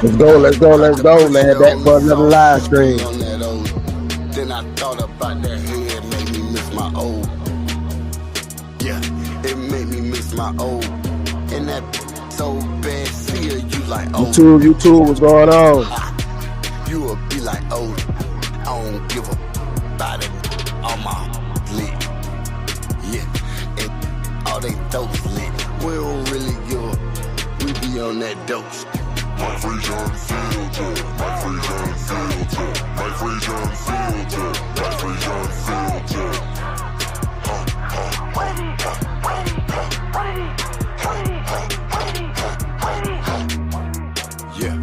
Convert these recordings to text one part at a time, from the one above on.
Let's go, let's go, man. Back for another live stream. Then I thought about that head, made me miss my old. Yeah, it made me miss my old. And that so bad, see her, you like old. YouTube, what's going on? You will be like old. I don't give a about it. On my lit. Yeah, and all they throats lit. We don't really give a. We be on that dose. My freeze on filter, my freeze on filter, my freeze on filter, my freeze on filter. Yeah,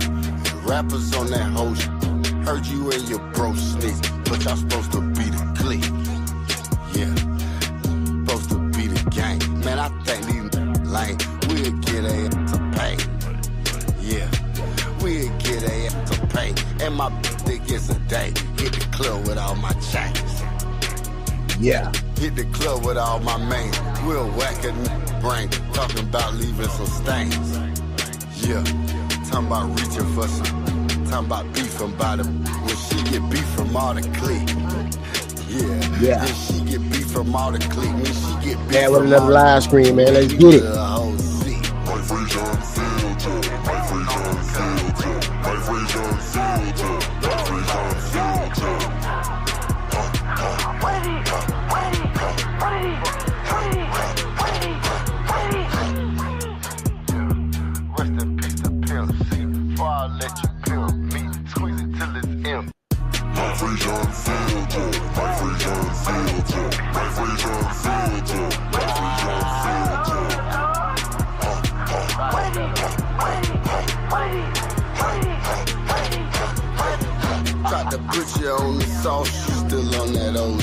the rappers on that whole shit. Heard you and your bro snitch, but y'all supposed to be the clique. Yeah, supposed to be the gang. Man, I think these lame. We'll get a pay. Yeah. We'll get a to pay, and my birthday gets a day. Hit the club with all my chains. Yeah. Hit the club with all my mains. We'll whack a brain, talking about leaving some stains. Yeah, talking about reaching for some, talking about beefing about them. When she get beef from all the clique. Yeah. When she get beef from all the clique. When she get beef man, from with another live stream, man. Let's get it. My freeze on filter, my freeze on filter, my freeze on filter, my freeze on filter. Rest in peace to Pimp C. Before I let you pimp me, squeeze it till it's empty. My freeze on filter, my freeze on filter, my freeze on filter, my freeze on filter. Tried to put you on the sauce, you still on that old.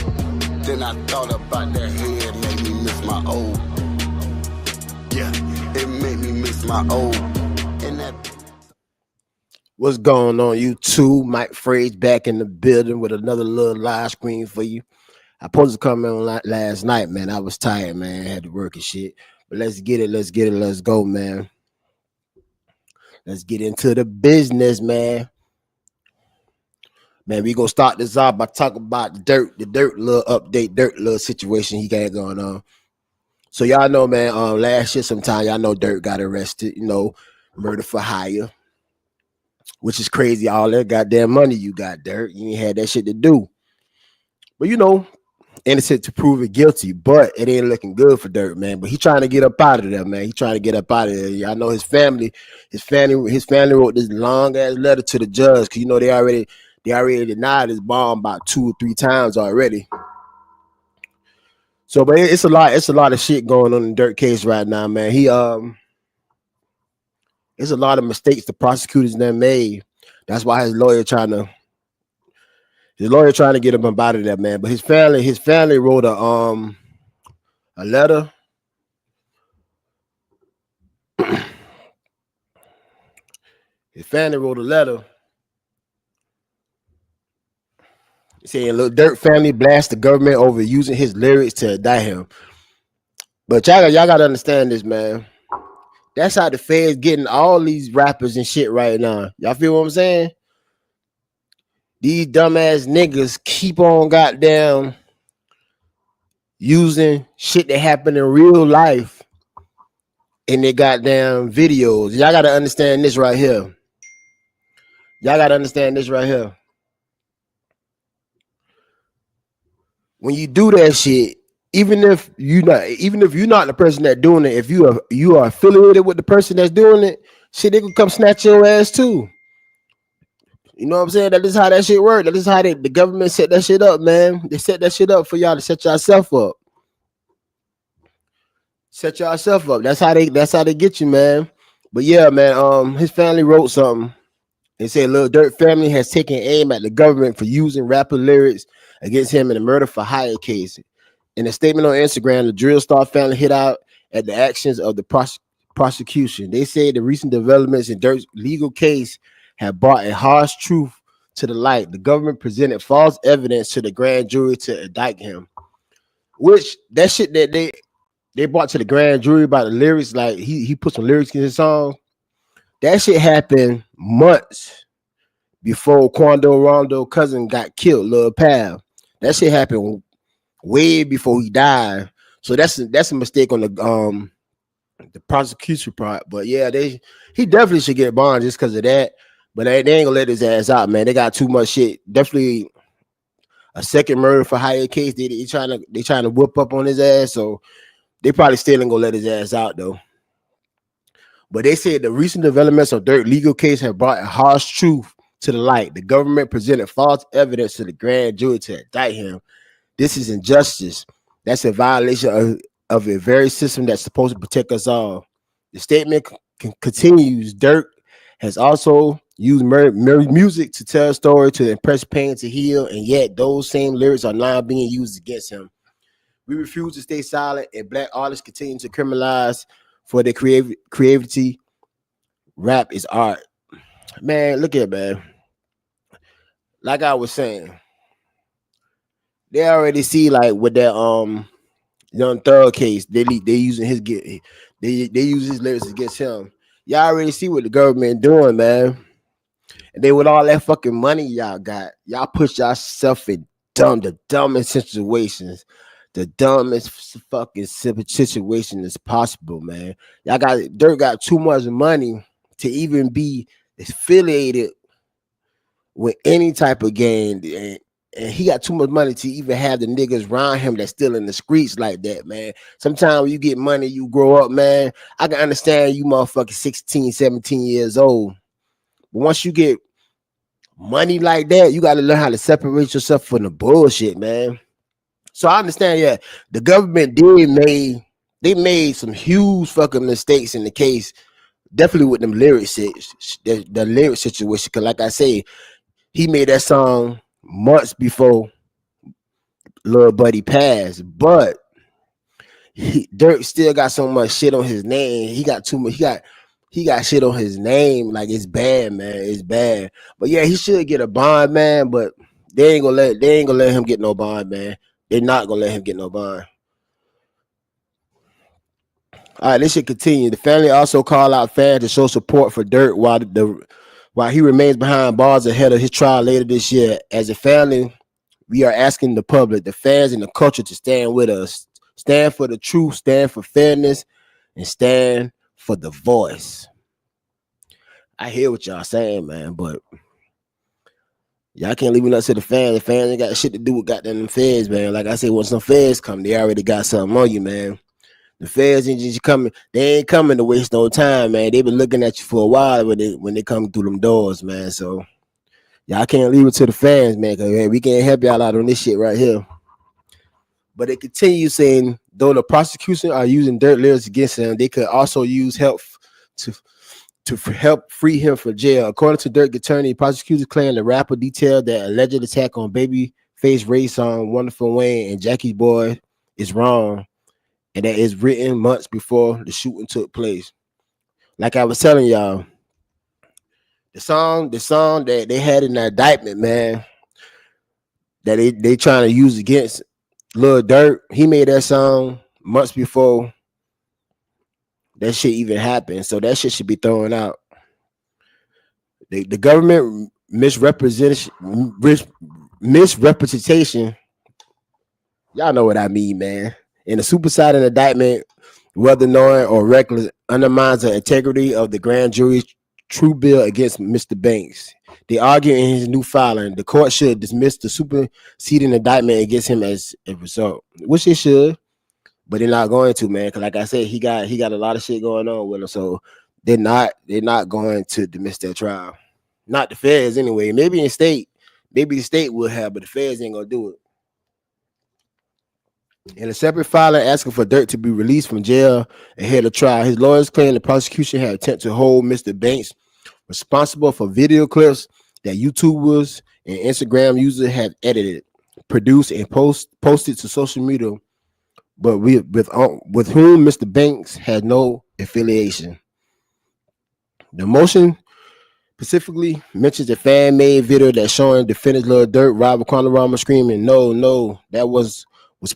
Then I thought about that head, made me miss my old. Yeah, it made me miss my old. And that. What's going on, YouTube? Mike Frage back in the building with another little live screen for you. I supposed to come in last night, man. I was tired, man. I had to work and shit. But let's get it, let's go, man. Let's get into the business, man. Man, we gonna start this off by talking about the Durk little update, Durk little situation he got going on. So y'all know, man, last year sometime, y'all know Durk got arrested, murder for hire, which is crazy. All that goddamn money you got, Durk. You ain't had that shit to do. But innocent to prove it guilty, but it ain't looking good for Durk, man. But he trying to get up out of there, man. He trying to get up out of there. I know his family wrote this long ass letter to the judge because they already denied his bond about 2 or 3 times already. So, but it's a lot of shit going on in the Durk case right now, man. It's a lot of mistakes the prosecutors done made. That's why his lawyer trying to get him out of that, man. But his family wrote a letter. His family wrote a letter saying, "Look, Durk family blast the government over using his lyrics to indict him." But y'all gotta understand this, man. That's how the feds getting all these rappers and shit right now. Y'all feel what I'm saying? These dumbass niggas keep on goddamn using shit that happened in real life in their goddamn videos. Y'all gotta understand this right here. When you do that shit, even if you're not the person that doing it, if you are affiliated with the person that's doing it, shit, they could come snatch your ass too. You know what I'm saying? That is how that shit work. That is how the government set that shit up, man. They set that shit up for y'all to set yourself up. Set yourself up. That's how they get you, man. But yeah, man. His family wrote something. They said, "Lil Durk family has taken aim at the government for using rapper lyrics against him in a murder for hire case." In a statement on Instagram, the Drill Star family hit out at the actions of the prosecution. They say the recent developments in Durk's legal case have brought a harsh truth to the light. The government presented false evidence to the grand jury to indict him. Which that shit that they brought to the grand jury about the lyrics, like he put some lyrics in his song. That shit happened months before Quando Rondo cousin got killed, Lil Pal. That shit happened way before he died. So that's a mistake on the prosecution part. But yeah, he definitely should get bond just because of that. But they ain't gonna let his ass out, man. They got too much shit. Definitely a second murder for hire case. They trying to whoop up on his ass. So they probably still ain't gonna let his ass out though. But they said the recent developments of Durk's legal case have brought a harsh truth to the light. The government presented false evidence to the grand jury to indict him. This is injustice. That's a violation of a very system that's supposed to protect us all. The statement continues. Durk has also used music to tell a story, to impress pain, to heal, and yet those same lyrics are now being used against him. We refuse to stay silent, and black artists continue to criminalize for their creativity. Rap is art. Man, look at it, man. Like I was saying, they already see like with that Young Thug case, they using they use his lyrics against him. Y'all already see what the government doing, man. And then with all that fucking money y'all got, y'all put yourself in the dumbest situations, the dumbest fucking situation as possible, man. Y'all got Durk got too much money to even be affiliated with any type of gang, and he got too much money to even have the niggas around him that's still in the streets like that, man. Sometimes when you get money, you grow up, man. I can understand you motherfucking 16, 17 years old. But once you get money like that, you got to learn how to separate yourself from the bullshit, man. So I understand, yeah, the government they made some huge fucking mistakes in the case, definitely with them lyrics, the lyric situation. Cause like I say, he made that song months before Lil Buddy passed, but Durk still got so much shit on his name. He got too much. He got shit on his name. Like it's bad, man. It's bad. But yeah, he should get a bond, man. But they ain't gonna let him get no bond, man. They're not gonna let him get no bond. All right, this should continue. The family also called out fans to show support for Durk while he remains behind bars ahead of his trial later this year. As a family, we are asking the public, the fans, and the culture to stand with us. Stand for the truth, stand for fairness, and stand for the voice. I hear what y'all saying, man, but y'all can't leave it up to the fans. The fans ain't got shit to do with goddamn them feds, man. Like I said, when some feds come, they already got something on you, man. The feds ain't just coming. They ain't coming to waste no time, man. They been looking at you for a while when they come through them doors, man. So y'all can't leave it to the fans, man, because man, we can't help y'all out on this shit right here. But they continue saying, though the prosecution are using Durk lyrics against him, they could also use help to help free him from jail. According to Durk attorney, prosecutors claim the rapper detailed that alleged attack on Babyface Ray song Wonderful Wayne and Jackie's Boy is wrong, and that is written months before the shooting took place. Like I was telling y'all, the song that they had in the indictment, man, that they trying to use against Lil Durk, he made that song months before that shit even happened. So that shit should be thrown out. The government misrepresentation, y'all know what I mean, man. In a superseded indictment, whether knowing or reckless, undermines the integrity of the grand jury's true bill against Mr. Banks. They argue in his new filing, the court should dismiss the superseding indictment against him as a result, which it should, but they're not going to, man. Because like I said, he got a lot of shit going on with him, so they're not going to dismiss that trial. Not the feds anyway. Maybe the state will have, but the feds ain't gonna do it. In a separate filing asking for Durk to be released from jail ahead of trial, his lawyers claim the prosecution had attempted to hold Mr. Banks responsible for video clips that YouTubers and Instagram users have edited, produced, and posted to social media, but with whom Mr. Banks had no affiliation. The motion specifically mentions a fan-made video that showing defendant Lil Durk Robert Quandarama screaming, no, that was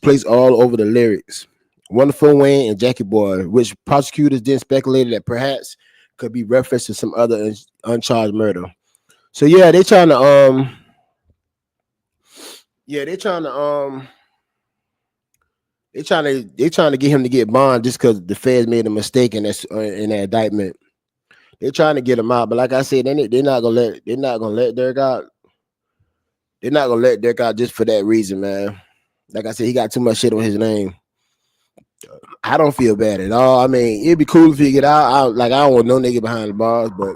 placed all over the lyrics. Wonderful Wayne and Jackie Boy, which prosecutors then speculated that perhaps could be referenced to some other uncharged murder. So yeah, yeah, they trying to get him to get bond just because the feds made a mistake in that indictment. They're trying to get him out, but like I said, they're not gonna let Durk out. They're not gonna let Durk out just for that reason, man. Like I said, he got too much shit on his name. I don't feel bad at all. I mean, it'd be cool if he get out. I don't want no nigga behind the bars, but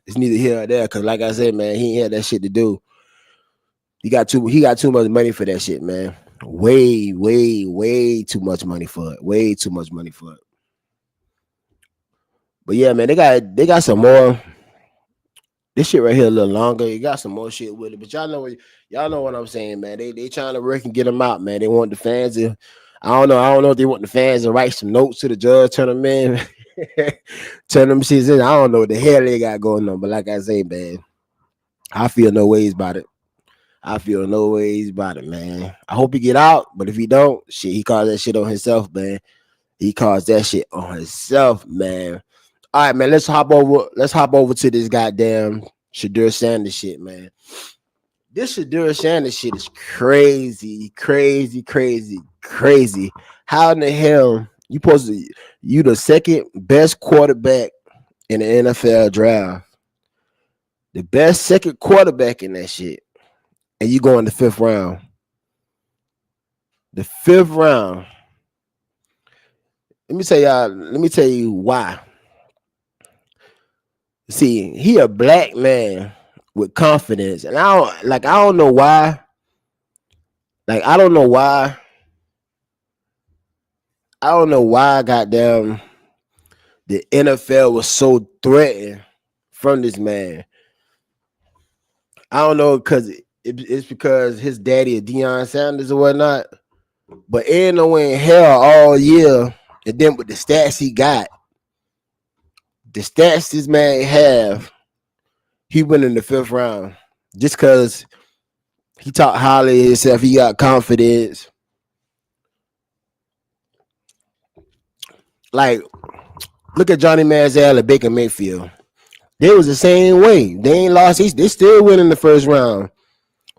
it's neither here or there. Cause like I said, man, he ain't had that shit to do. He got too much money for that shit, man. Way, way, way too much money for it. Way too much money for it. But yeah, man, they got some more. This shit right here a little longer. You got some more shit with it, but y'all know what I'm saying, man. They trying to work and get them out, man. They want the fans to. I don't know if they want the fans to write some notes to the judge, turn them in, turn them shits in. I don't know what the hell they got going on, but like I say, man, I feel no ways about it. I feel no ways about it, man. I hope he get out, but if he don't, shit, he caused that shit on himself, man. He caused that shit on himself, man. All right, man. Let's hop over. Let's hop over to this goddamn Shedeur Sanders shit, man. This Shedeur Sanders shit is crazy, crazy, crazy, crazy. How in the hell you the second best quarterback in the NFL draft, the best second quarterback in that shit, and you go in the fifth round. The fifth round. Let me tell you why. See, he a black man with confidence, and I don't know why. Like I don't know why. I don't know why. Goddamn, the NFL was so threatened from this man. I don't know because it's because his daddy is Deion Sanders or whatnot. But ain't no way in hell all year, and then with the stats he got, the stats this man have, he went in the fifth round just because he talked highly of himself. He got confidence. Like, look at Johnny Manziel and Baker Mayfield. They was the same way. They ain't lost. They still win in the first round.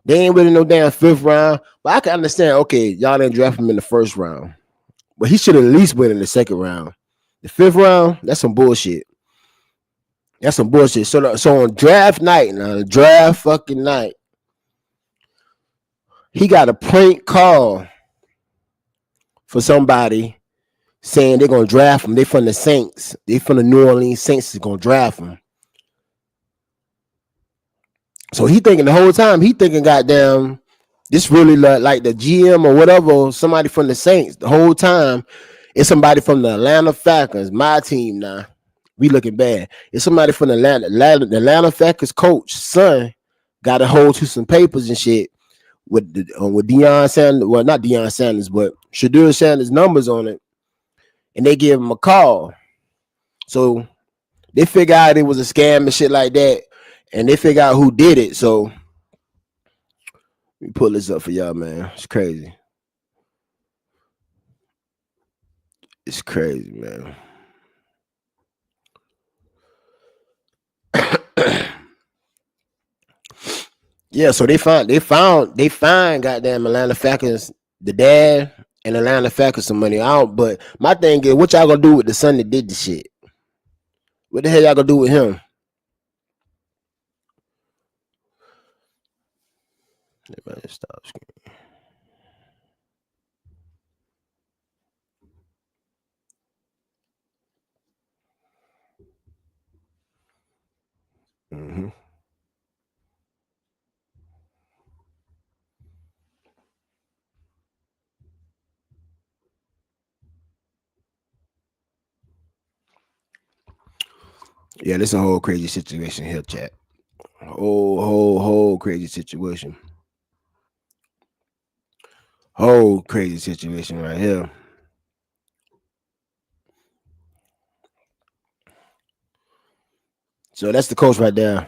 They ain't winning no damn fifth round. But I can understand, okay, y'all didn't draft him in the first round. But he should at least win in the second round. The fifth round, that's some bullshit. That's some bullshit. So on draft night, now draft fucking night, he got a prank call for somebody saying they're gonna draft him. They from the Saints. They from the New Orleans Saints is gonna draft him. So he thinking the whole time, he thinking goddamn, this really like the GM or whatever, somebody from the Saints. The whole time, it's somebody from the Atlanta Falcons, my team now. We looking bad. It's somebody from the Atlanta Falcons coach, son, got a hold to some papers and shit with Deion Sanders, well, not Deion Sanders, but Shedeur Sanders numbers on it, and they give him a call. So they figure out it was a scam and shit like that, and they figure out who did it. So let me pull this up for y'all, man. It's crazy. It's crazy, man. Yeah, so they found goddamn Atlanta Falcons, the dad and Atlanta Falcons some money out. But my thing is, what y'all gonna do with the son that did the shit? What the hell y'all gonna do with him? Let me stop screen. Mm-hmm. Yeah, this is a whole crazy situation here, chat. Whole crazy situation. Whole crazy situation right here. So that's the coach right there.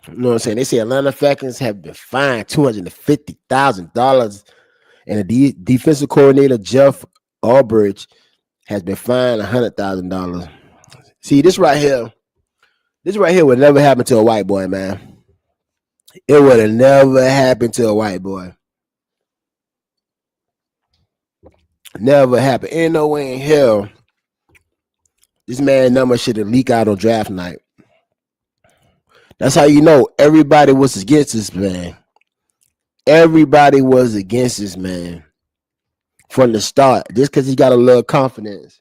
You know what I'm saying? They say Atlanta Falcons have been fined $250,000, and the defensive coordinator Jeff Albridge has been fined $100,000. See, this right here would never happen to a white boy, man. It would have never happened to a white boy. Never happened. Ain't no way in hell this man number should have leaked out on draft night. That's how you know everybody was against this man. Everybody was against this man from the start, just because he got a little confidence.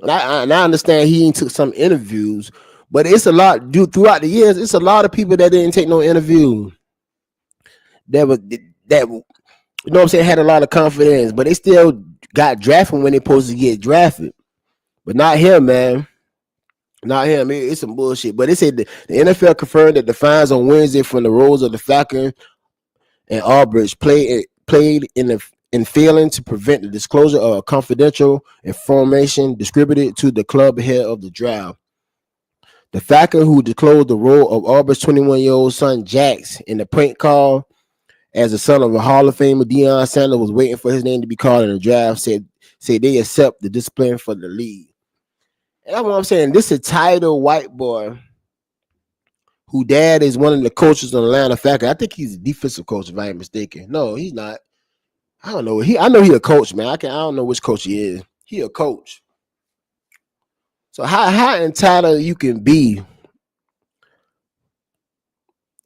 And I understand he took some interviews, but it's a lot throughout the years. It's a lot of people that didn't take no interview. That you know what I'm saying, had a lot of confidence, but they still got drafted when they supposed to get drafted. But not him, man. Not him. It's some bullshit. But they said the NFL confirmed that the fines on Wednesday from the roles of the Falcon and Albridge played in failing to prevent the disclosure of confidential information distributed to the club ahead of the draft. The Falcon, who disclosed the role of Albridge's 21-year-old son Jax in the prank call as the son of a Hall of Famer, Deion Sanders was waiting for his name to be called in the draft, said they accept the discipline for the league. And that's what I'm saying. This is a titled white boy who dad is one of the coaches on the Atlanta Falcons. I think he's a defensive coach, if I ain't mistaken. No, he's not. I don't know. I know he's a coach, man. I don't know which coach he is. He a coach. So how entitled you can be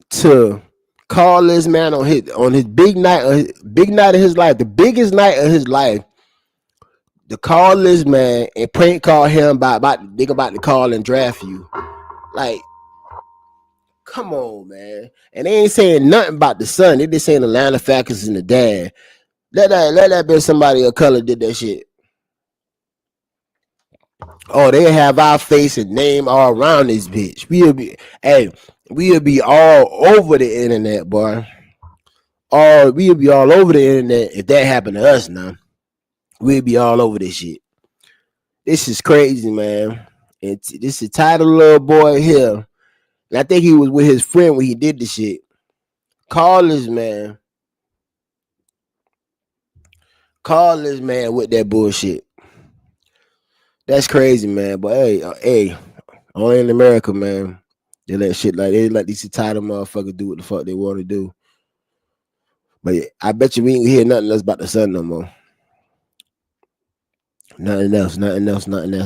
to call this man on his big night of his life, the biggest night of his life, to call this man and prank call him about to call and draft you. Like, come on, man. And they ain't saying nothing about the son. They just saying the Atlanta Falcons and the dad. Let that be somebody of color did that shit. Oh, they have our face and name all around this bitch. We'll be all over the internet, boy. We'll be all over the internet if that happened to us now. We'll be all over this shit. This is crazy, man. And this is titled little boy here. And I think he was with his friend when he did the shit. Call this man with that bullshit. That's crazy, man. But hey, only in America, man. They let these entitled motherfuckers do what the fuck they want to do. But I bet you we ain't hear nothing else about the son no more. Nothing else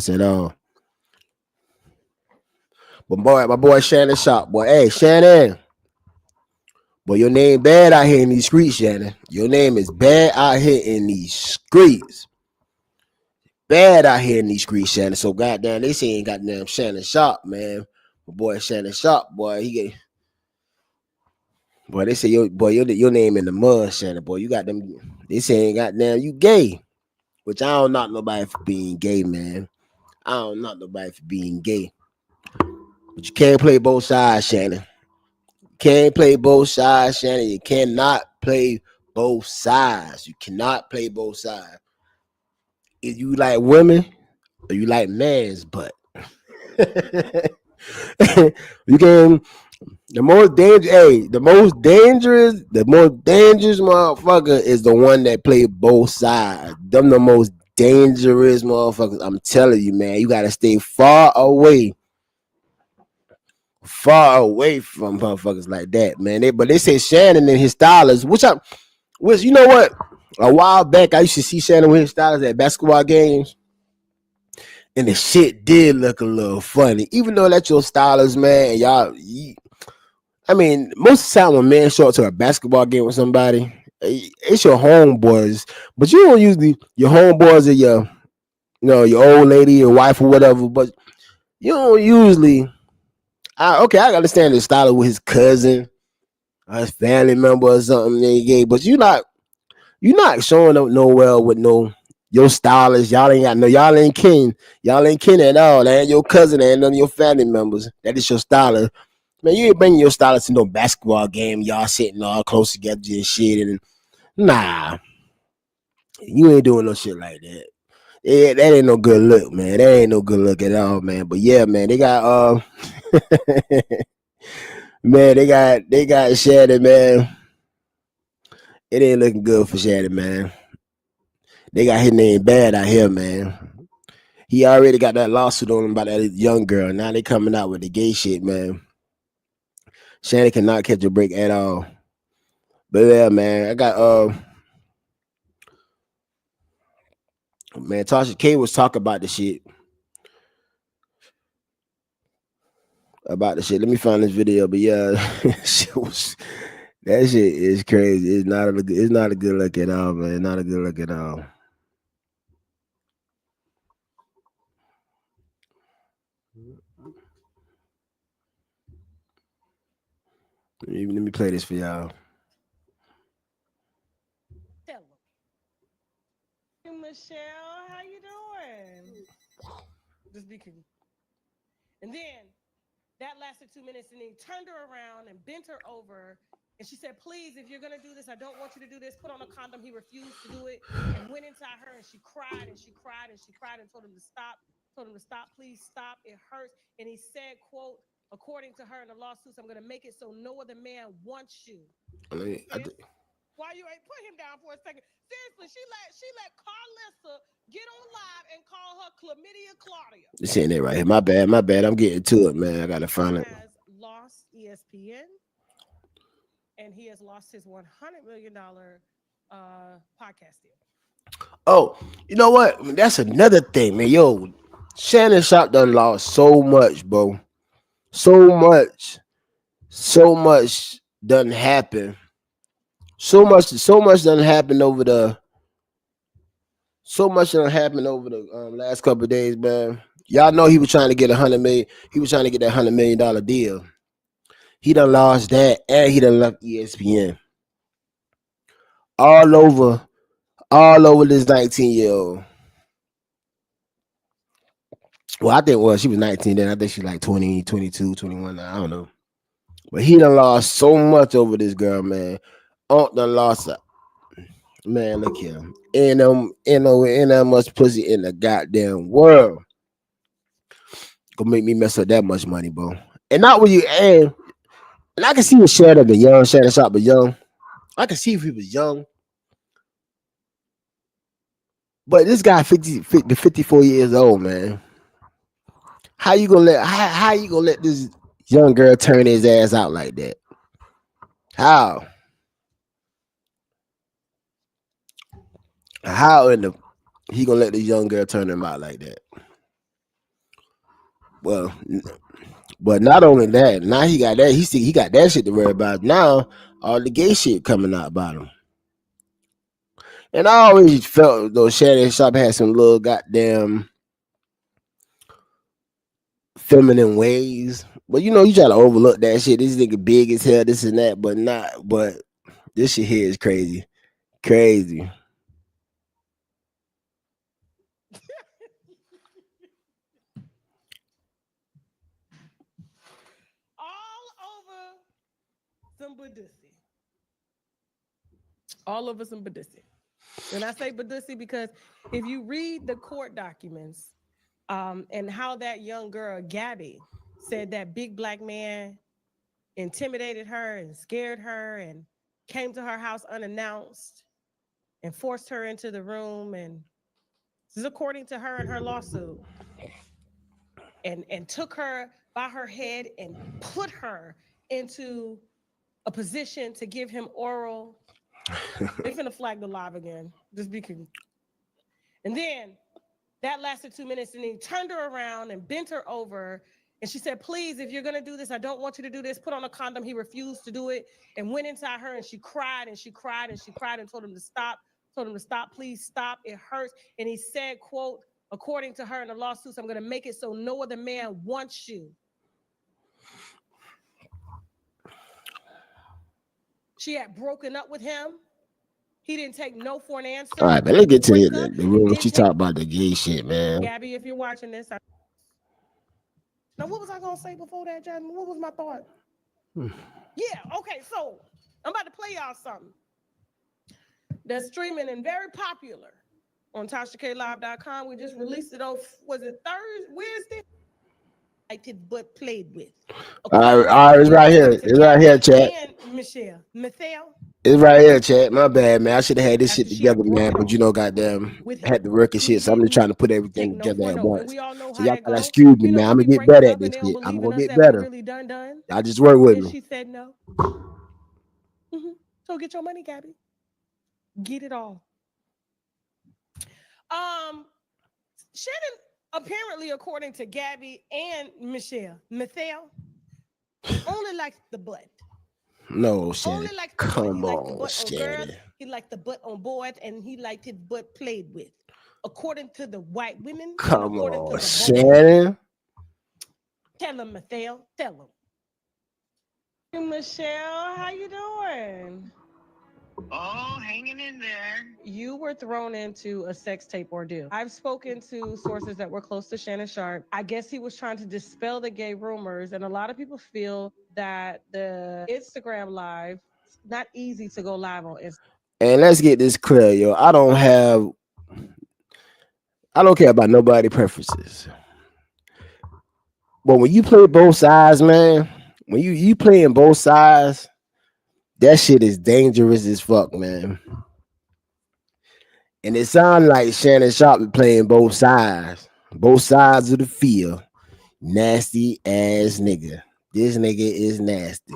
at all. But my boy Shannon Sharpe, boy. Hey, Shannon. Boy, your name bad out here in these streets, Shannon. Your name is bad out here in these streets. Bad out here in these streets, Shannon. So goddamn, they saying goddamn Shannon Sharpe, man. My boy Shannon Sharpe, boy, boy, they say your name in the mud, Shannon. Boy, you got them. They saying goddamn you gay, which I don't knock nobody for being gay, man. I don't knock nobody for being gay, but you can't play both sides, Shannon. Can't play both sides, Shannon. You cannot play both sides. You cannot play both sides. If you like women or you like man's butt. You can the most dangerous motherfucker is the one that play both sides. Them the most dangerous motherfuckers. I'm telling you, man. You gotta stay far away from motherfuckers like that, man. But they say Shannon and his stylist, which you know what? A while back, I used to see Shannon with his stylist at basketball games, and the shit did look a little funny. Even though that's your stylist, man, and I mean, most of the time when men show up to a basketball game with somebody, it's your homeboys, but you don't usually your homeboys are your old lady, your wife, or whatever. But you don't usually. I understand the style with his cousin, or his family member, or something. But you're not showing up nowhere with your stylist. Y'all ain't kin at all. That ain't your cousin, that ain't none of your family members. That is your stylist. Man, you ain't bringing your stylist to no basketball game. Y'all sitting all close together and shit. And nah, you ain't doing no shit like that. Yeah, that ain't no good look, man. That ain't no good look at all, man. But yeah, man, they got man, they got Shannon, man. It ain't looking good for Shannon, man. They got his name bad out here, man. He already got that lawsuit on him about that young girl. Now they coming out with the gay shit, man. Shannon cannot catch a break at all. But yeah, man, I got man, Tasha K was talking about the shit. Let me find this video. But yeah, shit was, that shit is crazy. It's not a good look at all, man. Not a good look at all. Let me play this for y'all. Tell them. Hey, Michelle, how you doing? Just be cool. And then that lasted 2 minutes, and he turned her around and bent her over. And she said, please, if you're going to do this, I don't want you to do this. Put on a condom. He refused to do it and went inside her, and she cried and she cried and she cried and told him to stop. Told him to stop. Please stop. It hurts. And he said, quote, according to her in the lawsuits, I'm going to make it so no other man wants you. Why you ain't put him down for a second? Seriously, she let Carlissa get on live and call her chlamydia Claudia. This ain't it right here. My bad. I'm getting to it, man. I gotta find it. He has lost ESPN, and he has lost his $100 million podcast deal. Oh, you know what? That's another thing, man. Yo, Shannon Sharpe done lost so much, bro. So much done happen. So much done happened over the last couple of days, man. Y'all know he was trying to get $100 million. He was trying to get that $100 million deal. He done lost that, and he done left ESPN. All over this 19-year-old. Well, I think she was 19 then. I think she's like 20, 22, 21. I don't know. But he done lost so much over this girl, man. Done lost her. Man, look here. And that much pussy in the goddamn world. Gonna make me mess up that much money, bro. And not when you and I can see if Shannon been young, Shannon Sharpe been young. I can see if he was young. But this guy 54 years old, man. How you gonna let this young girl turn his ass out like that? How? How in the he gonna let this young girl turn him out like that? Well, but not only that, now he got that. He got that shit to worry about. Now all the gay shit coming out about him. And I always felt though Shannon Sharpe had some little goddamn feminine ways. But you know, you try to overlook that shit. This nigga big as hell, this and that, but this shit here is crazy. Crazy. All over some Badusi. All over some Badusi. And I say Badusi because if you read the court documents and how that young girl, Gabby, said that big black man intimidated her and scared her and came to her house unannounced and forced her into the room, and this is according to her in her lawsuit, and took her by her head and put her into a position to give him oral. They finna flag the live again. Just be cool. And then that lasted 2 minutes, and he turned her around and bent her over. And she said, please, if you're going to do this, I don't want you to do this. Put on a condom. He refused to do it and went inside her, and she cried and she cried and she cried and told him to stop. Told him to stop. Please stop. It hurts. And he said, quote, according to her in the lawsuits, I'm going to make it so no other man wants you. She had broken up with him. He didn't take no for an answer. All right, but let's get to the room. What you talk about the gay shit, man. Gabby, if you're watching this. Now, what was I going to say before that, John? What was my thought? Yeah, okay, so I'm about to play y'all something that's streaming and very popular on TashaKLive.com. We just released it on, was it Wednesday? But played with. Okay. All right, it's right here. It's right here, chat. And Michelle. It's right here, chat. My bad, man. I should have had this After shit she had together, broke man. it But off you know, goddamn, with I had him, to work and he shit. So I'm just didn't trying to put everything take no together for at no. And once. we all know So how y'all that gotta go. excuse me, You know, man. I'm we gonna be get breaking better at up and this they don't shit. I'm believe in gonna us get that we better. really done. Y'all just work with And me. she said no. So get your money, Gabby. Get it all. Um, Shannon, apparently, according to Gabby and Michelle, only likes the butt. No, Shannon. Only likes the butt. He Come likes the on, butt on girls. Shannon. He likes the butt on boys, and he liked his butt played with. According to the white women and Come according to on, the boys. Shannon. Tell him, Michelle. Tell him. Michelle, how you doing? Oh, hanging in there. You were thrown into a sex tape ordeal. I've spoken to sources that were close to Shannon Sharpe. I guess he was trying to dispel the gay rumors, and a lot of people feel that the Instagram live, it's not easy to go live on Instagram. And let's get this clear, yo. I don't care about nobody preferences. But when you play both sides, man, when you playing both sides, that shit is dangerous as fuck, man. And it sounds like Shannon Sharpe be playing both sides of the field. Nasty ass nigga. This nigga is nasty.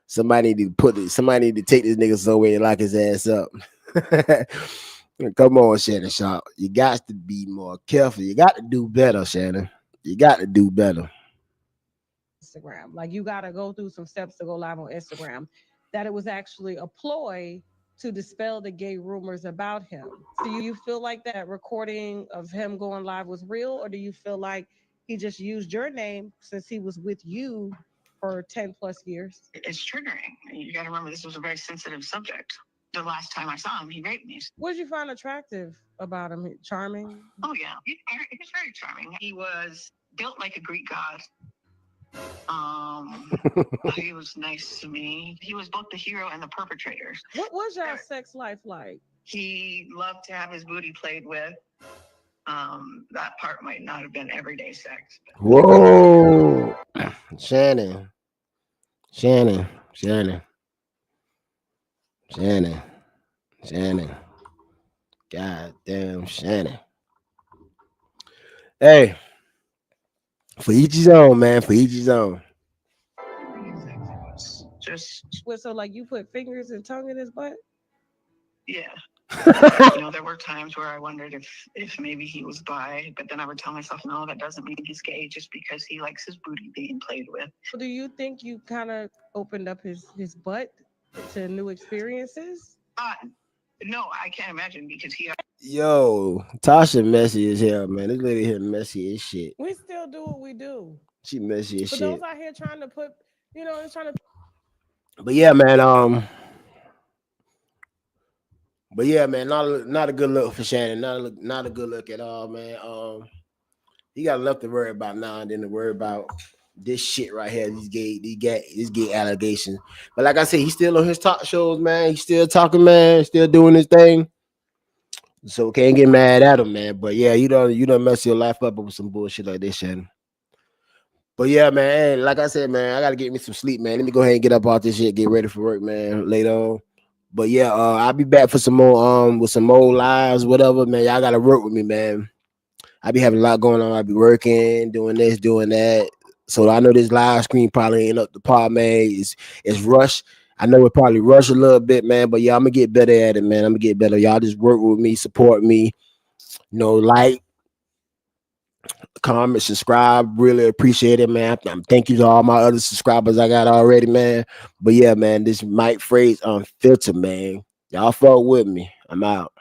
Somebody need to take this nigga somewhere and lock his ass up. Come on, Shannon Sharpe. You got to be more careful. You got to do better, Shannon. You got to do better. Instagram. Like you got to go through some steps to go live on Instagram. That it was actually a ploy to dispel the gay rumors about him. Do you feel like that recording of him going live was real, or do you feel like he just used your name since he was with you for 10 plus years? It's triggering. You got to remember, this was a very sensitive subject. The last time I saw him, he raped me. What did you find attractive about him? Charming? Oh, yeah. He's very charming. He was built like a Greek god. He was nice to me. He was both the hero and the perpetrator. What was your sex life like? He loved to have his booty played with. That part might not have been everyday sex. Whoa. Shannon. Shannon. Shannon. Shannon. Shannon. God damn Shannon. Hey. For each his own, man. For each his own. Just So like you put fingers and tongue in his butt? yeah. There were times where I wondered if maybe he was bi, but then I would tell myself, no, that doesn't mean he's gay just because he likes his booty being played with. So do you think you kind of opened up his butt to new experiences? No, I can't imagine because he. Yo, Tasha messy as hell, man. This lady here messy as shit. We still do what we do. She messy as For shit. those out here trying to put, trying to. But yeah, man. But yeah, man. Not a good look for Shannon. Not a good look at all, man. He got enough to worry about now and then to worry about this shit right here. These gay allegations. But like I said, he's still on his talk shows, man. He's still talking, man. Still doing his thing. So can't get mad at him, man. But yeah, you don't mess your life up with some bullshit like this, Shannon. But yeah, man. Like I said, man, I gotta get me some sleep, man. Let me go ahead and get up off this shit, get ready for work, man. Later on. But yeah, I'll be back for some more with some more lives, whatever, man. Y'all gotta work with me, man. I be having a lot going on. I be working, doing this, doing that. So I know this live screen probably ain't up to par, man. It's rushed. I know it probably rushed a little bit, man. But yeah, I'm gonna get better at it, man. I'm gonna get better. Y'all just work with me, support me. Like, comment, subscribe. Really appreciate it, man. Thank you to all my other subscribers I got already, man. But yeah, man, this Mike Phrase Unfiltered, man. Y'all fuck with me. I'm out.